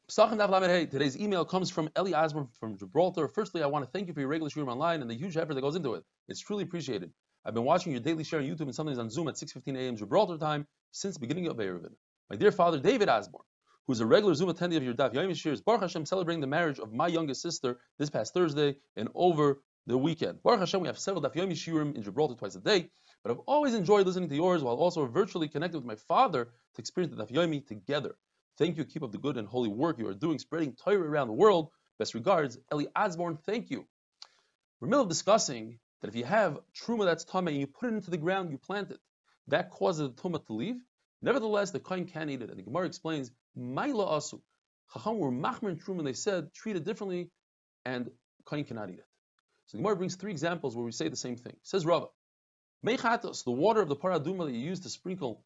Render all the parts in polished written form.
Pesachim Daf Lamed Hey. Today's email comes from Eli Asmer from Gibraltar. Firstly, I want to thank you for your regular shiurim online and the huge effort that goes into it. It's truly appreciated. I've been watching your daily share on YouTube and sometimes on Zoom at 6:15 a.m. Gibraltar time since the beginning of Erevin. My dear father, David Asborn, who is a regular Zoom attendee of your Daf Yomi Shirs, Baruch Hashem, celebrating the marriage of my youngest sister this past Thursday and over the weekend. Baruch Hashem, we have several Daf Yomi Shiurim in Gibraltar twice a day, but I've always enjoyed listening to yours while also virtually connected with my father to experience the Daf Yomi together. Thank you. Keep up the good and holy work you are doing, spreading Torah around the world. Best regards, Eli Asborn. Thank you. We're in the middle of discussing that if you have truma that's tameh and you put it into the ground, you plant it, that causes the tumah to leave. Nevertheless, the kohen can eat it. And the Gemara explains, Maila asu. Chacham were machmer in truma, and they said treat it differently, and kohen cannot eat it. So the Gemara brings three examples where we say the same thing. It says Rava, Meichatos, the water of the paraduma that you use to sprinkle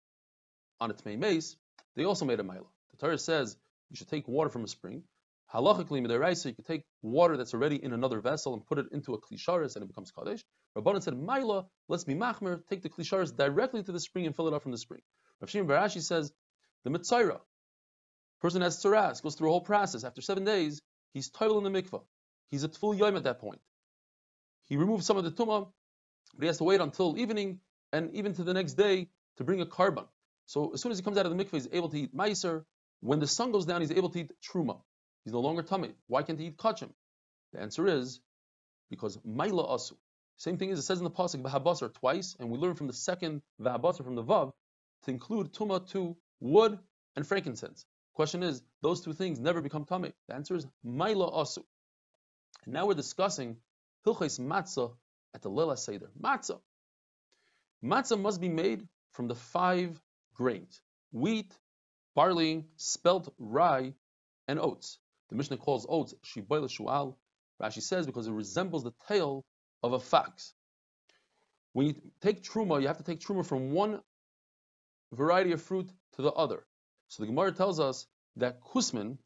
on its mace, they also made a maila. The Torah says you should take water from a spring. Halachically, midaraisa, you could take water that's already in another vessel and put it into a klisharis and it becomes kadesh. Rabbanan said, Maila, let's be machmer, take the klisharis directly to the spring and fill it up from the spring. Rav Shimon bar Ashi says, the mitzaira, person has tzaras, goes through a whole process. After 7 days, he's toivel in the mikvah. He's at full yom at that point. He removes some of the tumah, but he has to wait until evening and even to the next day to bring a carbon. So as soon as he comes out of the mikvah, he's able to eat meiser. When the sun goes down, he's able to eat truma. He's no longer tummy. Why can't he eat kachim? The answer is because maila asu. Same thing is it says in the pasuk v'habasar twice, and we learn from the second v'habasar from the vav to include tuma to wood and frankincense. Question is, those two things never become tummy. The answer is maila asu. And now we're discussing hilchos matzah at the Leila Seder. Matzah. Matzah must be made from the 5 grains: wheat, barley, spelt, rye, and oats. The Mishnah calls oats shiboil shual. Rashi says because it resembles the tail of a fox. When you take truma, you have to take truma from one variety of fruit to the other. So the Gemara tells us that kusmin,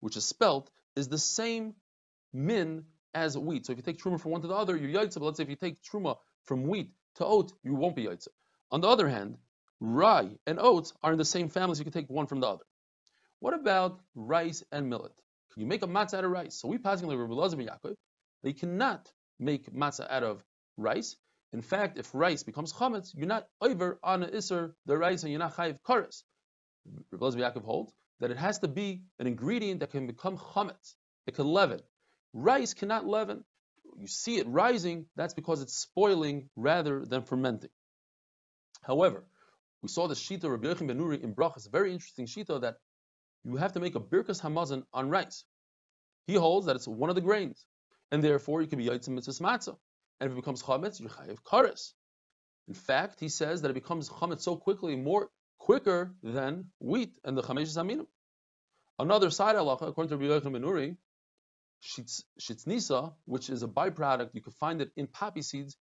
which is spelt, is the same min as wheat. So if you take truma from one to the other, you're yaitza. But let's say if you take truma from wheat to oat, you won't be yaitza. On the other hand, rye and oats are in the same family, so you can take one from the other. What about rice and millet? Can you make a matzah out of rice? So we passing like Rabbi Elazar ben Yaakov, they cannot make matzah out of rice. In fact, if rice becomes chametz, you're not over on an iser the rice and you're not chayiv kares. Rabbi Elazar ben Yaakov holds that it has to be an ingredient that can become chametz. It can leaven. Rice cannot leaven. You see it rising, that's because it's spoiling rather than fermenting. However, we saw the shita Rabbi Yochanan ben Nuri in Brachas, very interesting shita that you have to make a birkas hamazon on rice. He holds that it's one of the grains, and therefore you can be yaitz mitzvahs matzah. And if it becomes chametz, you're chayiv kares. In fact, he says that it becomes chametz so quickly, quicker than wheat and the chameshes aminim. Another side halacha, according to Rabbi Yochanan ben Nuri, shitznisa, which is a byproduct, you can find it in poppy seeds.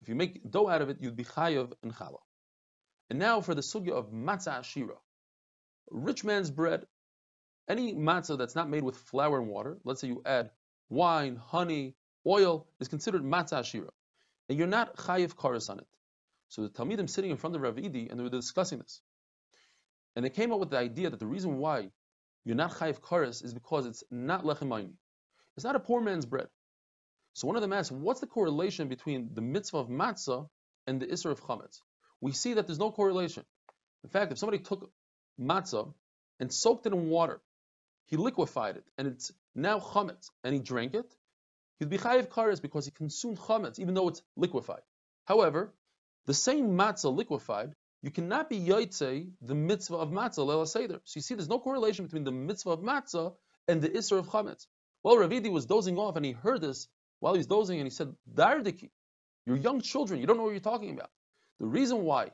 If you make dough out of it, you'd be chayiv and challah. And now for the sugya of matzah ashira. Rich man's bread, any matzah that's not made with flour and water, let's say you add wine, honey, oil, is considered matzah ashira. And you're not chayiv kares on it. So the Talmidim sitting in front of Rav Idi, and they were discussing this. And they came up with the idea that the reason why you're not chayiv kares is because it's not lechem ayni. It's not a poor man's bread. So one of them asked, what's the correlation between the mitzvah of matzah and the isser of chametz? We see that there's no correlation. In fact, if somebody took matzah and soaked it in water, he liquefied it, and it's now chametz, and he drank it, he'd be chayiv kares because he consumed chametz, even though it's liquefied. However, the same matzah liquefied, you cannot be yaitze the mitzvah of matzah leila seder. So you see, there's no correlation between the mitzvah of matzah and the isser of chametz. Well, Rav Idi was dozing off, and he heard this while he was dozing, and he said, Dardiki, you're young children, you don't know what you're talking about. The reason why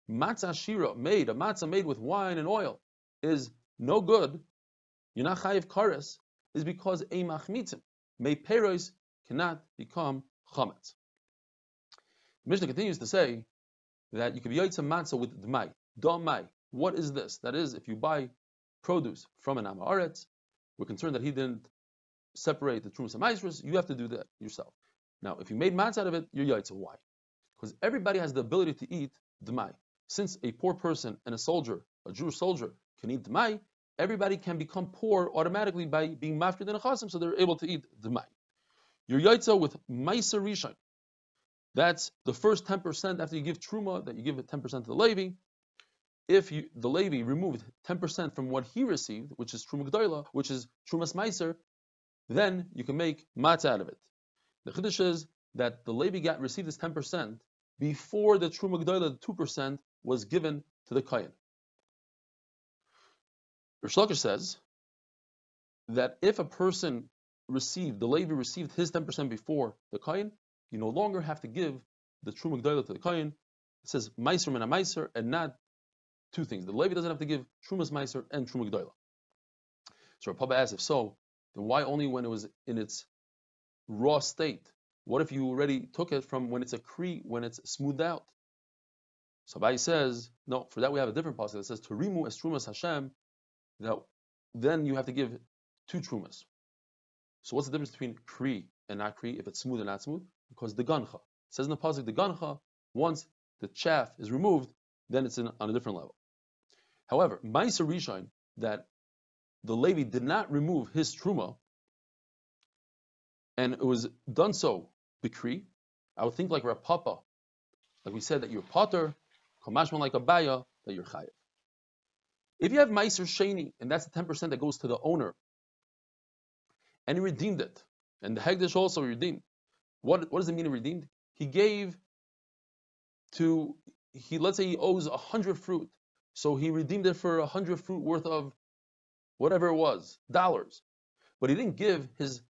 matzah shira a matzah made with wine and oil, is no good, you're not chayiv kares, is because a machmitzim, may peros, cannot become chametz. The Mishnah continues to say that you can be yaitz matzah with dmai. Damai. What is this? That is, if you buy produce from an amaretz, we're concerned that he didn't separate the trumas and maasros, you have to do that yourself. Now, if you made matzah out of it, you're yaitz. Why? Because everybody has the ability to eat dmai. Since a poor person and a soldier, a Jewish soldier, can eat dmai, everybody can become poor automatically by being mafkid and chasim, so they're able to eat the mai. Your yaitza with ma'aser rishon. That's the first 10% after you give truma, that you give it 10% to the Levi. If the Levi removed 10% from what he received, which is truma gdoila, which is trumas ma'aser, then you can make matzah out of it. The chiddush is that the Levi received this 10% before the truma gdoila, the 2%, was given to the kohen. Rish Lakish says that if a person the Levi received his 10% before the kohen, you no longer have to give the truma gdoila to the kohen. It says meiser min meiser, and not two things. The Levi doesn't have to give trumas meiser and truma gdoila. So Rav Papa asks, if so, then why only when it was in its raw state? What if you already took it from when it's a kri, when it's smoothed out? So Abai says, no, for that we have a different passage that says, Terimu es trumas Hashem, that then you have to give two trumas. So what's the difference between kri and not kri, if it's smooth or not smooth? Because the gancha. It says in the pasuk, the gancha, once the chaff is removed, then it's on a different level. However, ma'aser rishon, that the Levi did not remove his truma, and it was done so bikri, I would think like Rav Papa, like we said, that you're potter, kamashman like a baya, that you're chayev. If you have ma'aser sheni, and that's the 10% that goes to the owner, and he redeemed it, and the hegdish also redeemed. What does it mean he redeemed? He gave let's say he owes 100 fruit, so he redeemed it for 100 fruit worth of whatever it was, dollars. But he didn't give his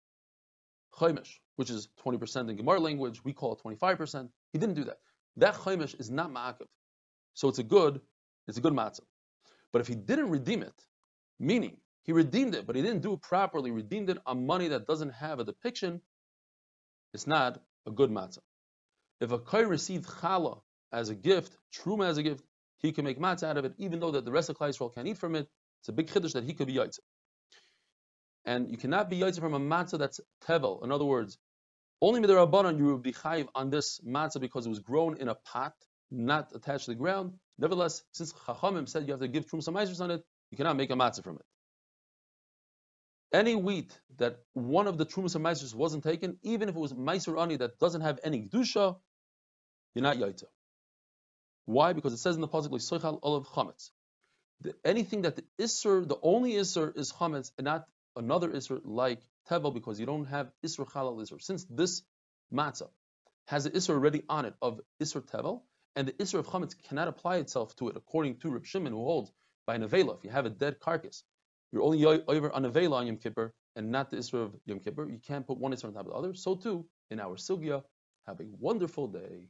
chaimish, which is 20% in Gemara language, we call it 25%. He didn't do that. That chaimish is not ma'akev. So it's a good matzah. But if he didn't redeem it, meaning he redeemed it, but he didn't do it properly, redeemed it on money that doesn't have a depiction, it's not a good matzah. If a kohen received challah as a gift, truma as a gift, he can make matzah out of it, even though that the rest of Klal Yisrael can't eat from it. It's a big chiddush that he could be yaitza. And you cannot be yaitza from a matzah that's tevel. In other words, only midrabanan you will be chayiv on this matzah because it was grown in a pot, not attached to the ground. Nevertheless, since Chachamim said you have to give truma maizers on it, you cannot make a matzah from it. Any wheat that one of the trumas and maizers wasn't taken, even if it was meiser ani that doesn't have any kedusha, you're not yaitza. Why? Because it says in the pasuk soichal olav chametz. Anything that the only isser is chametz, and not another isser like tevel, because you don't have isser chalal isser. Since this matzah has an isser already on it of isser tevel, and the isser of chametz cannot apply itself to it, according to Reb Shimon, who holds by nevela, if you have a dead carcass, you're only over on nevela on Yom Kippur, and not the isser of Yom Kippur. You can't put one isser on top of the other. So too, in our sugya, have a wonderful day.